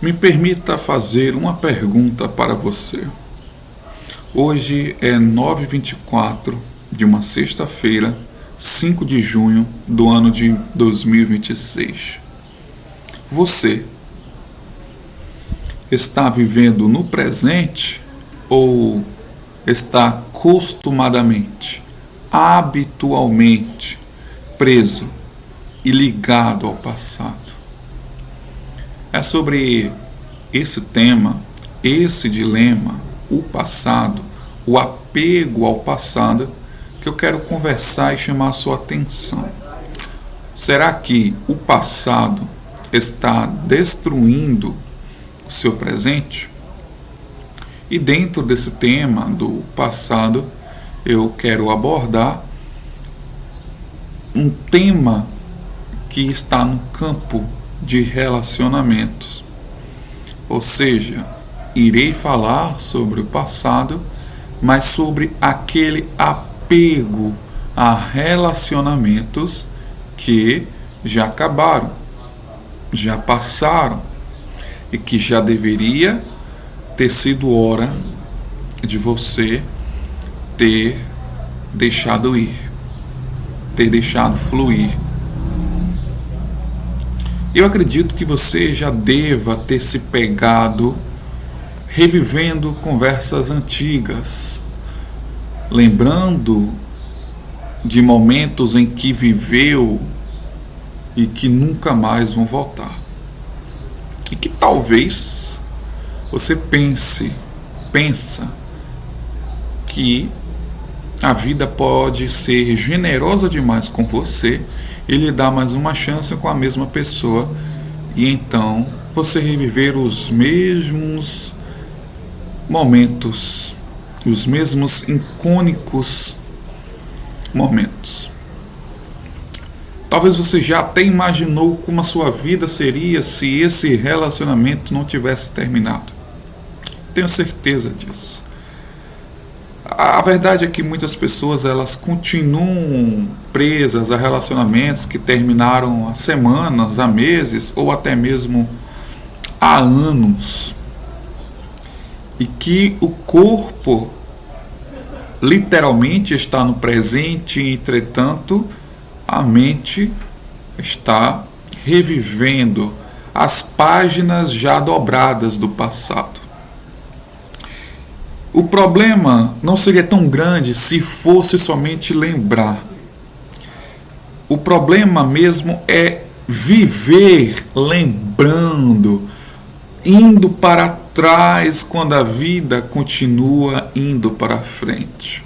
Me permita fazer uma pergunta para você. Hoje é 9h24 de uma sexta-feira, 5 de junho do ano de 2026. Você está vivendo no presente ou está costumadamente, habitualmente preso e ligado ao passado? É sobre esse tema, esse dilema, o passado, o apego ao passado, que eu quero conversar e chamar a sua atenção. Será que o passado está destruindo o seu presente? E dentro desse tema do passado, eu quero abordar um tema que está no campo de relacionamentos. Ou seja, irei falar sobre o passado, mas sobre aquele apego a relacionamentos que já acabaram, já passaram e que já deveria ter sido hora de você ter deixado ir, ter deixado fluir. Eu acredito que você já deva ter se pegado revivendo conversas antigas, lembrando de momentos em que viveu e que nunca mais vão voltar. E que talvez você pensa que a vida pode ser generosa demais com você e lhe dar mais uma chance com a mesma pessoa, e então você reviver os mesmos momentos, os mesmos icônicos momentos. Talvez você já até imaginou como a sua vida seria se esse relacionamento não tivesse terminado. Tenho certeza disso. A verdade é que muitas pessoas elas continuam presas a relacionamentos que terminaram há semanas, há meses ou até mesmo há anos. E que o corpo literalmente está no presente, entretanto, a mente está revivendo as páginas já dobradas do passado. O problema não seria tão grande se fosse somente lembrar. O problema mesmo é viver lembrando, indo para trás quando a vida continua indo para frente.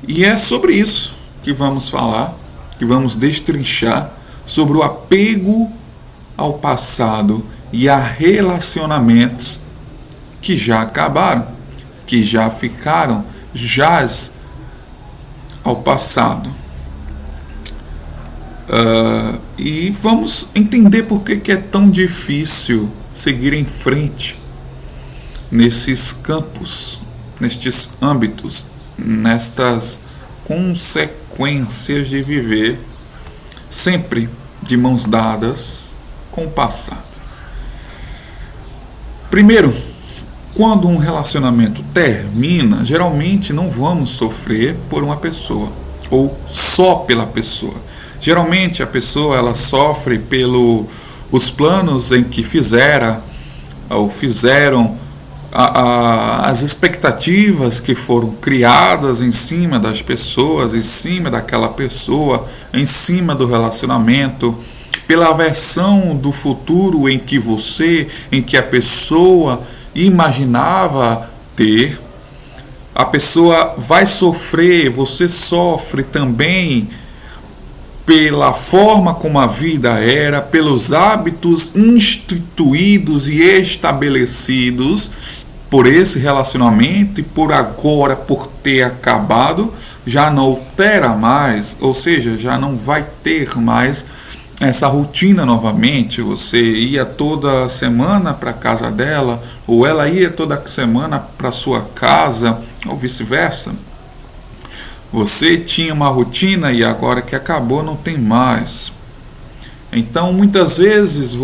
E é sobre isso que vamos falar, que vamos destrinchar, sobre o apego ao passado e a relacionamentos que já acabaram, que já ficaram, jaz ao passado. E vamos entender por que é tão difícil seguir em frente nesses campos, nestes âmbitos, nestas consequências de viver sempre de mãos dadas com o passado. Primeiro, quando um relacionamento termina, geralmente não vamos sofrer por uma pessoa ou só pela pessoa. Geralmente a pessoa ela sofre pelos planos em que fizeram as expectativas que foram criadas em cima das pessoas, em cima daquela pessoa, em cima do relacionamento, pela versão do futuro em que a pessoa imaginava ter. A pessoa vai sofrer, você sofre também pela forma como a vida era, pelos hábitos instituídos e estabelecidos por esse relacionamento, e por ter acabado, já não terá mais, ou seja, já não vai ter mais essa rotina novamente. Você ia toda semana para a casa dela, ou ela ia toda semana para sua casa, ou vice-versa. Você tinha uma rotina e agora que acabou não tem mais. Então, muitas vezes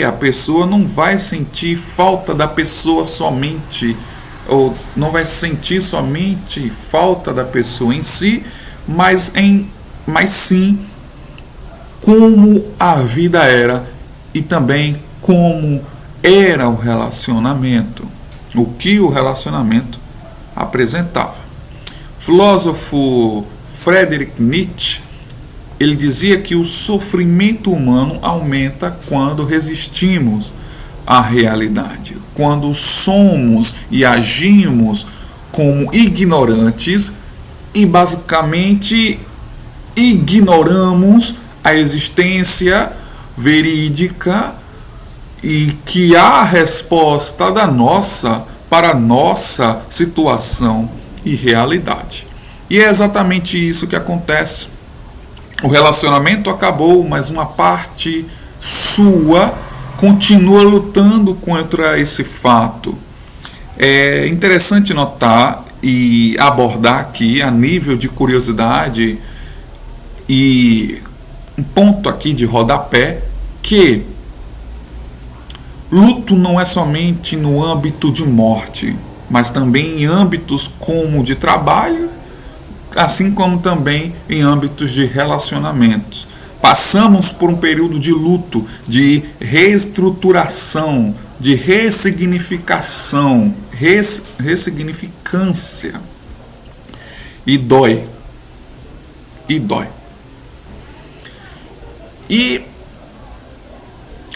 a pessoa não vai sentir falta da pessoa somente, ou não vai sentir somente falta da pessoa em si, mas sim como a vida era e também como era o relacionamento, o que o relacionamento apresentava. O filósofo Friedrich Nietzsche, ele dizia que o sofrimento humano aumenta quando resistimos à realidade, quando somos e agimos como ignorantes e basicamente ignoramos a existência verídica e que há resposta para a nossa situação e realidade. E é exatamente isso que acontece. O relacionamento acabou, mas uma parte sua continua lutando contra esse fato. É interessante notar e abordar aqui, a nível de curiosidade e um ponto aqui de rodapé, que luto não é somente no âmbito de morte, mas também em âmbitos como de trabalho, assim como também em âmbitos de relacionamentos. Passamos por um período de luto, de reestruturação, de ressignificação, ressignificância. E dói. E dói. E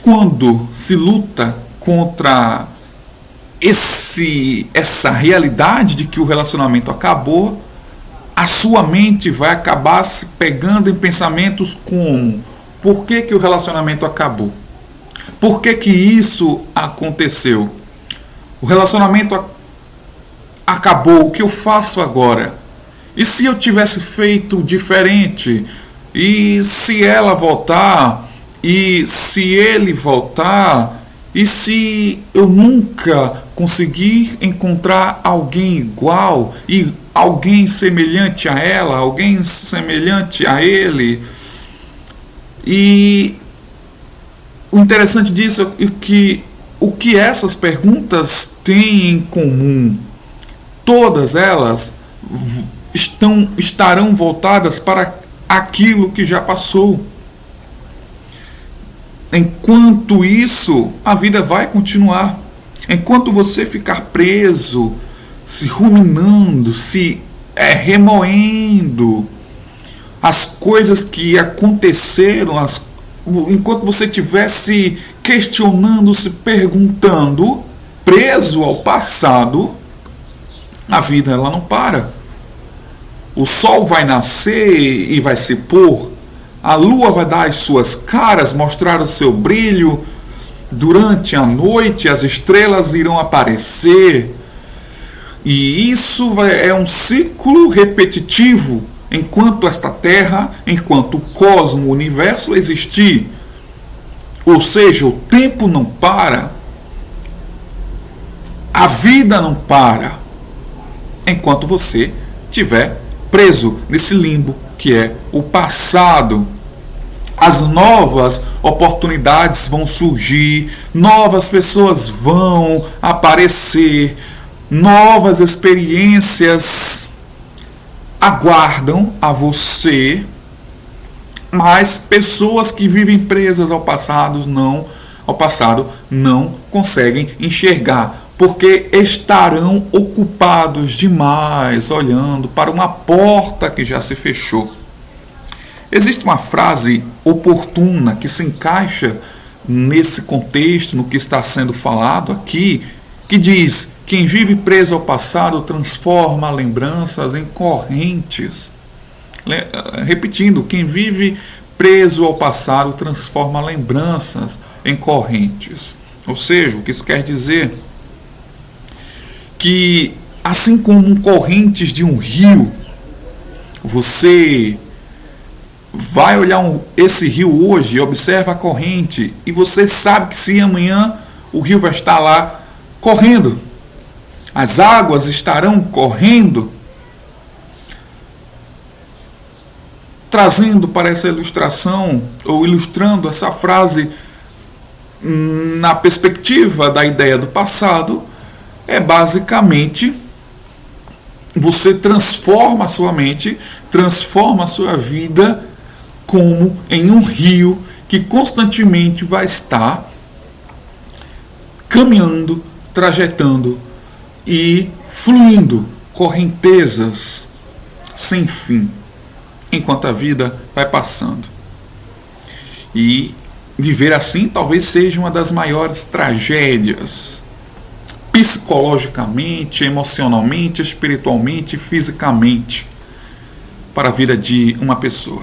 quando se luta contra essa realidade de que o relacionamento acabou, a sua mente vai acabar se pegando em pensamentos como: por que o relacionamento acabou? Por que isso aconteceu? O relacionamento acabou, o que eu faço agora? E se eu tivesse feito diferente? E se ela voltar? E se ele voltar? E se eu nunca conseguir encontrar alguém igual e alguém semelhante a ela, alguém semelhante a ele? E o interessante disso é que o que essas perguntas têm em comum? Todas elas estarão voltadas para aquilo que já passou. Enquanto isso, a vida vai continuar. Enquanto você ficar preso, se ruminando, se remoendo as coisas que aconteceram, enquanto você estivesse questionando, se perguntando, preso ao passado, a vida ela não para. O sol vai nascer e vai se pôr, a lua vai dar as suas caras, mostrar o seu brilho, durante a noite as estrelas irão aparecer, e isso é um ciclo repetitivo enquanto esta Terra, enquanto o cosmo, o universo existir. Ou seja, o tempo não para, a vida não para, enquanto você estiver preso nesse limbo que é o passado. As novas oportunidades vão surgir, novas pessoas vão aparecer, novas experiências aguardam a você, mas pessoas que vivem presas ao passado não conseguem enxergar, porque estarão ocupados demais olhando para uma porta que já se fechou. Existe uma frase oportuna que se encaixa nesse contexto, no que está sendo falado aqui, que diz: quem vive preso ao passado transforma lembranças em correntes. Repetindo, quem vive preso ao passado transforma lembranças em correntes. Ou seja, o que isso quer dizer? Que assim como correntes de um rio, você vai olhar esse rio hoje e observa a corrente, e você sabe que se amanhã o rio vai estar lá correndo, as águas estarão correndo. trazendo para essa ilustração, ou ilustrando essa frase na perspectiva da ideia do passado, é basicamente você transforma a sua mente, transforma a sua vida como em um rio que constantemente vai estar caminhando, trajetando e fluindo correntezas sem fim, enquanto a vida vai passando. E viver assim talvez seja uma das maiores tragédias, psicologicamente, emocionalmente, espiritualmente, fisicamente, para a vida de uma pessoa.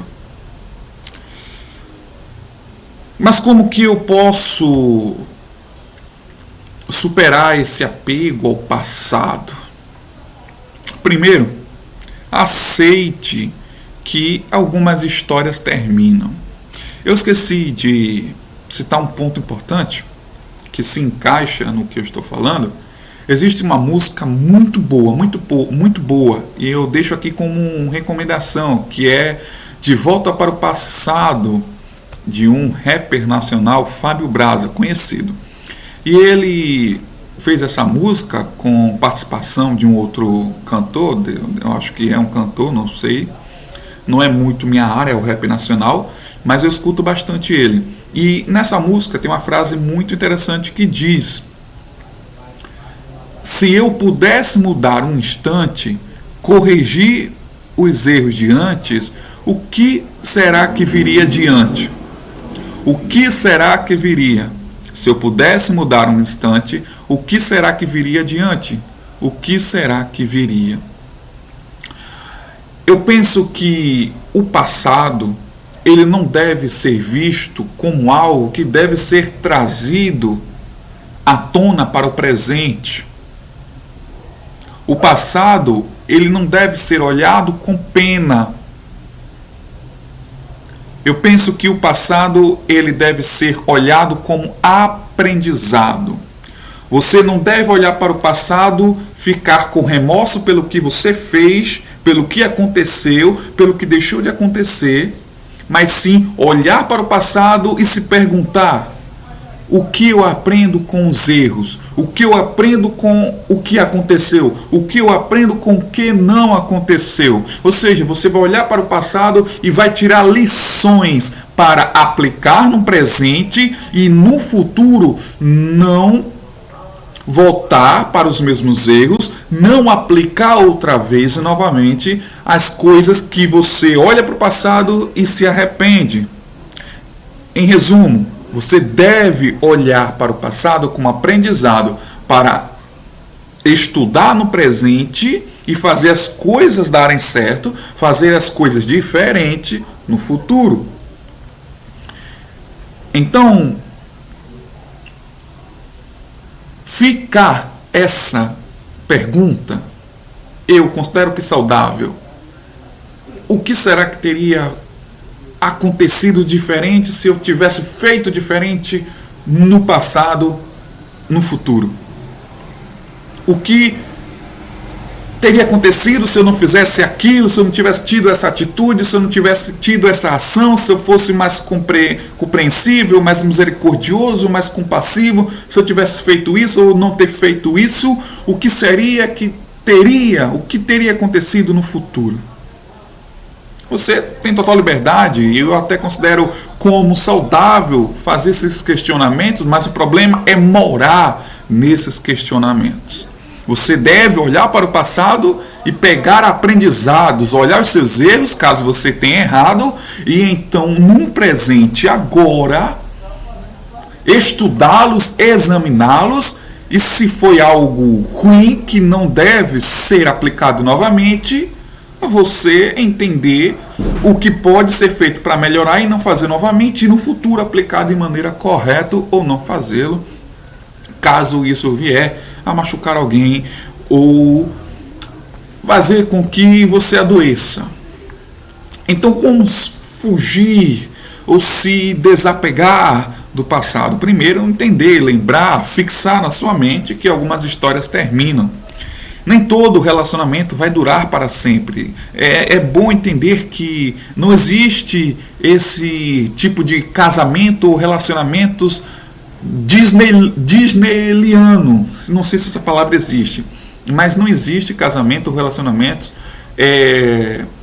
Mas como que eu posso superar esse apego ao passado? Primeiro, aceite que algumas histórias terminam. Eu esqueci de citar um ponto importante que se encaixa no que eu estou falando. Existe uma música muito boa, muito boa, e eu deixo aqui como uma recomendação, que é De Volta para o Passado, de um rapper nacional, Fábio Braza, conhecido. E ele fez essa música com participação de um outro cantor, eu acho que é um cantor, não sei, não é muito minha área, é o rap nacional, mas eu escuto bastante ele. E nessa música tem uma frase muito interessante que diz: se eu pudesse mudar um instante, corrigir os erros de antes, o que será que viria adiante? O que será que viria? Se eu pudesse mudar um instante, o que será que viria adiante? O que será que viria? Eu penso que o passado, ele não deve ser visto como algo que deve ser trazido à tona para o presente. O passado, ele não deve ser olhado com pena. Eu penso que o passado, ele deve ser olhado como aprendizado. Você não deve olhar para o passado, ficar com remorso pelo que você fez, pelo que aconteceu, pelo que deixou de acontecer, mas sim olhar para o passado e se perguntar: o que eu aprendo com os erros? O que eu aprendo com o que aconteceu? O que eu aprendo com o que não aconteceu? Ou seja, você vai olhar para o passado e vai tirar lições para aplicar no presente e no futuro não voltar para os mesmos erros, não aplicar outra vez e novamente as coisas que você olha para o passado e se arrepende. Em resumo, você deve olhar para o passado como aprendizado para estudar no presente e fazer as coisas darem certo, fazer as coisas diferentes no futuro. Então, fica essa pergunta, eu considero que saudável. O que será que teria acontecido diferente se eu tivesse feito diferente no passado, no futuro? O que teria acontecido se eu não fizesse aquilo, se eu não tivesse tido essa atitude, se eu não tivesse tido essa ação, se eu fosse mais compreensível, mais misericordioso, mais compassivo, se eu tivesse feito isso ou não ter feito isso, o que teria acontecido no futuro? Você tem total liberdade, e eu até considero como saudável fazer esses questionamentos, mas o problema é morar nesses questionamentos. Você deve olhar para o passado e pegar aprendizados, olhar os seus erros, caso você tenha errado, e então, no presente, agora, estudá-los, examiná-los, e se foi algo ruim que não deve ser aplicado novamente, você entender o que pode ser feito para melhorar e não fazer novamente, e no futuro aplicar de maneira correta ou não fazê-lo, caso isso vier a machucar alguém ou fazer com que você adoeça. Então, como fugir ou se desapegar do passado? Primeiro, entender, lembrar, fixar na sua mente que algumas histórias terminam. Nem todo relacionamento vai durar para sempre. É bom entender que não existe esse tipo de casamento ou relacionamentos disneyliano. Não sei se essa palavra existe. Mas não existe casamento ou relacionamentos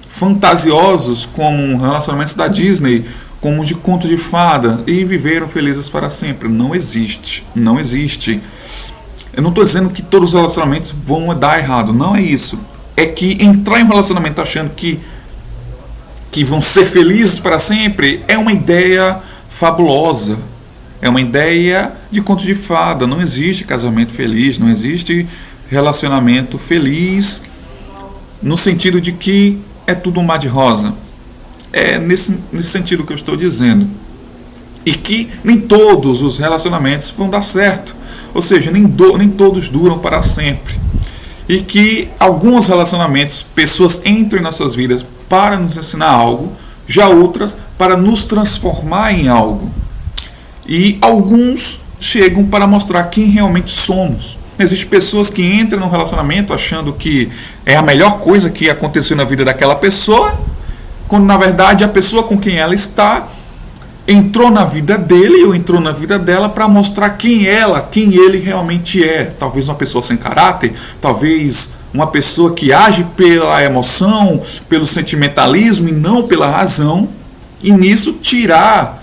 fantasiosos como relacionamentos da Disney, como de conto de fada, e viveram felizes para sempre. Não existe. Não existe. Eu não estou dizendo que todos os relacionamentos vão dar errado. Não é isso. É que entrar em um relacionamento achando que vão ser felizes para sempre é uma ideia fabulosa. É uma ideia de conto de fada. Não existe casamento feliz. Não existe relacionamento feliz no sentido de que é tudo um mar de rosa. É nesse sentido que eu estou dizendo. E que nem todos os relacionamentos vão dar certo. Ou seja, nem todos duram para sempre. E que alguns relacionamentos, pessoas entram em nossas vidas para nos ensinar algo, já outras para nos transformar em algo. E alguns chegam para mostrar quem realmente somos. Existem pessoas que entram no relacionamento achando que é a melhor coisa que aconteceu na vida daquela pessoa, quando na verdade a pessoa com quem ela está entrou na vida dele ou entrou na vida dela para mostrar quem ele realmente é. Talvez uma pessoa sem caráter, talvez uma pessoa que age pela emoção, pelo sentimentalismo e não pela razão, e nisso tirar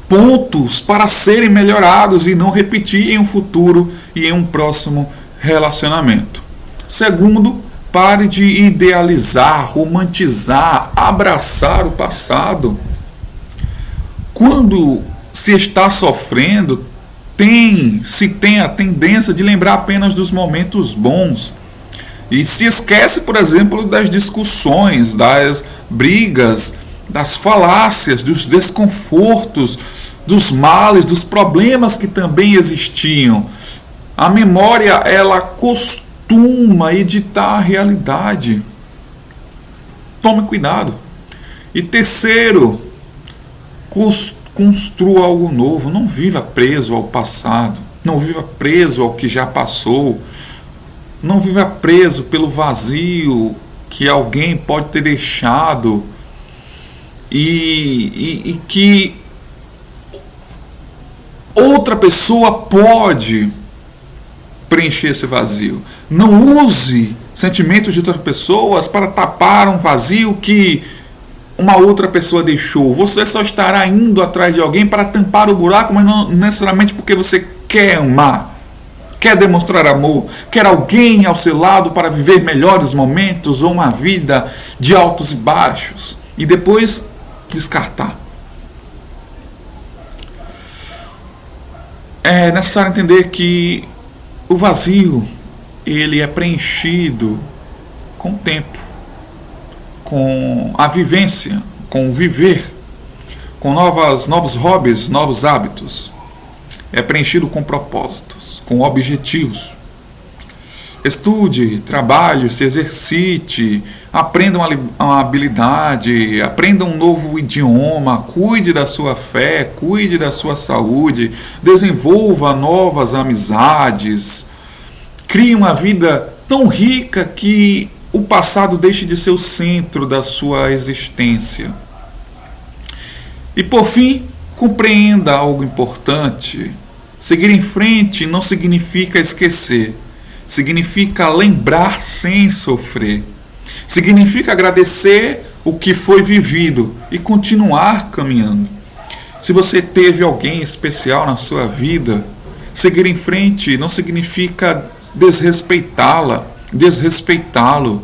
pontos para serem melhorados e não repetir em um futuro e em um próximo relacionamento. Segundo, pare de idealizar, romantizar, abraçar o passado. Quando se está sofrendo, se tem a tendência de lembrar apenas dos momentos bons. E se esquece, por exemplo, das discussões, das brigas, das falácias, dos desconfortos, dos males, dos problemas que também existiam. A memória, ela costuma editar a realidade. Tome cuidado. E terceiro, construa algo novo. Não viva preso ao passado. Não viva preso ao que já passou. Não viva preso pelo vazio que alguém pode ter deixado e que outra pessoa pode preencher esse vazio. Não use sentimentos de outras pessoas para tapar um vazio que uma outra pessoa deixou. Você só estará indo atrás de alguém para tampar o buraco, mas não necessariamente porque você quer amar, quer demonstrar amor, quer alguém ao seu lado para viver melhores momentos ou uma vida de altos e baixos e depois descartar. É necessário entender que o vazio, ele é preenchido com o tempo, com a vivência, com o viver, com novos hobbies, novos hábitos. É preenchido com propósitos, com objetivos. Estude, trabalhe, se exercite, aprenda uma habilidade, aprenda um novo idioma, cuide da sua fé, cuide da sua saúde, desenvolva novas amizades, crie uma vida tão rica que o passado deixe de ser o centro da sua existência. E por fim, compreenda algo importante. Seguir em frente não significa esquecer. Significa lembrar sem sofrer. Significa agradecer o que foi vivido e continuar caminhando. Se você teve alguém especial na sua vida, seguir em frente não significa desrespeitá-lo,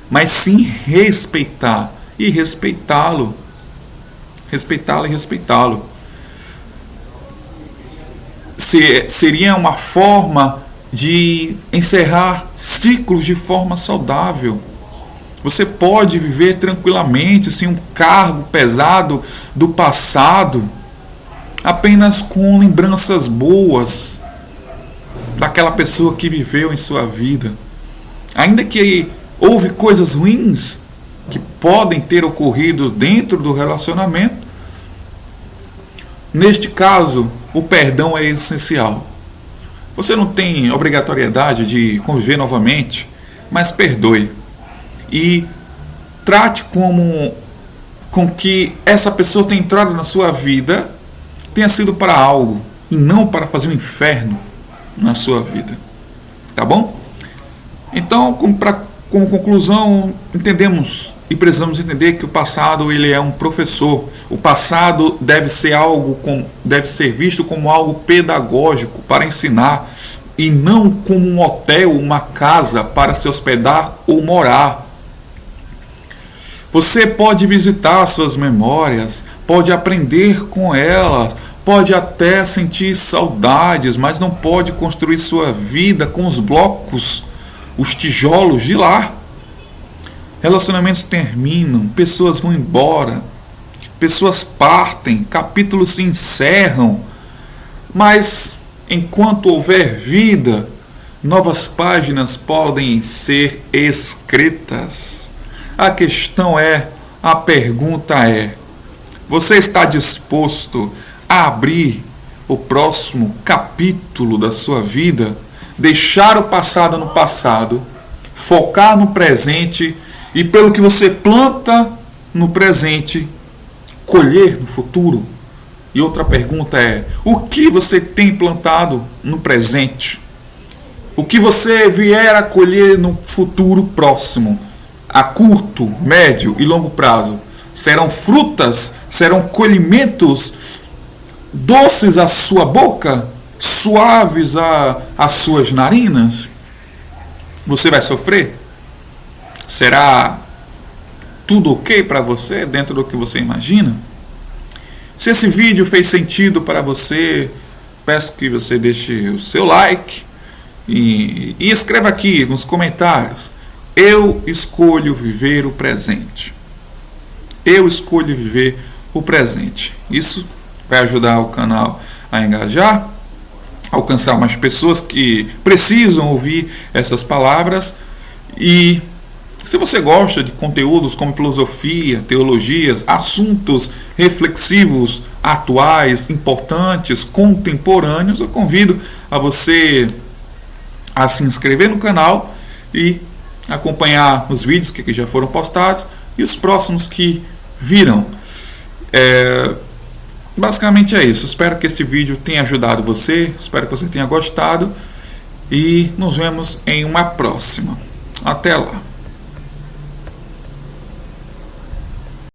mas sim respeitar e respeitá-lo. Respeitá-la e respeitá-lo. Seria uma forma de encerrar ciclos de forma saudável. Você pode viver tranquilamente sem um cargo pesado do passado, apenas com lembranças boas daquela pessoa que viveu em sua vida. Ainda que houve coisas ruins que podem ter ocorrido dentro do relacionamento, neste caso, o perdão é essencial. Você não tem obrigatoriedade de conviver novamente, mas perdoe. E trate com que essa pessoa tenha entrado na sua vida tenha sido para algo e não para fazer um inferno na sua vida. Tá bom? Então, como conclusão, entendemos e precisamos entender que o passado ele é um professor. O passado deve ser visto como algo pedagógico para ensinar e não como um hotel, uma casa para se hospedar ou morar. Você pode visitar suas memórias, pode aprender com elas, pode até sentir saudades, mas não pode construir sua vida com os blocos, os tijolos de lá. Relacionamentos terminam, pessoas vão embora, pessoas partem, capítulos se encerram, mas enquanto houver vida, novas páginas podem ser escritas. A pergunta é: você está disposto a abrir o próximo capítulo da sua vida? Deixar o passado no passado, focar no presente e, pelo que você planta no presente, colher no futuro? E outra pergunta é: o que você tem plantado no presente? O que você vier a colher no futuro próximo, a curto, médio e longo prazo, serão frutas, serão colhimentos doces à sua boca, suaves às suas narinas? Você vai sofrer? Será tudo ok para você, dentro do que você imagina? Se esse vídeo fez sentido para você, peço que você deixe o seu like e escreva aqui nos comentários: eu escolho viver o presente. Eu escolho viver o presente. Isso vai ajudar o canal a engajar, alcançar mais pessoas que precisam ouvir essas palavras. E se você gosta de conteúdos como filosofia, teologias, assuntos reflexivos, atuais, importantes, contemporâneos, eu convido a você a se inscrever no canal e acompanhar os vídeos que já foram postados e os próximos que virão. Basicamente é isso. Espero que este vídeo tenha ajudado você, espero que você tenha gostado e nos vemos em uma próxima. Até lá!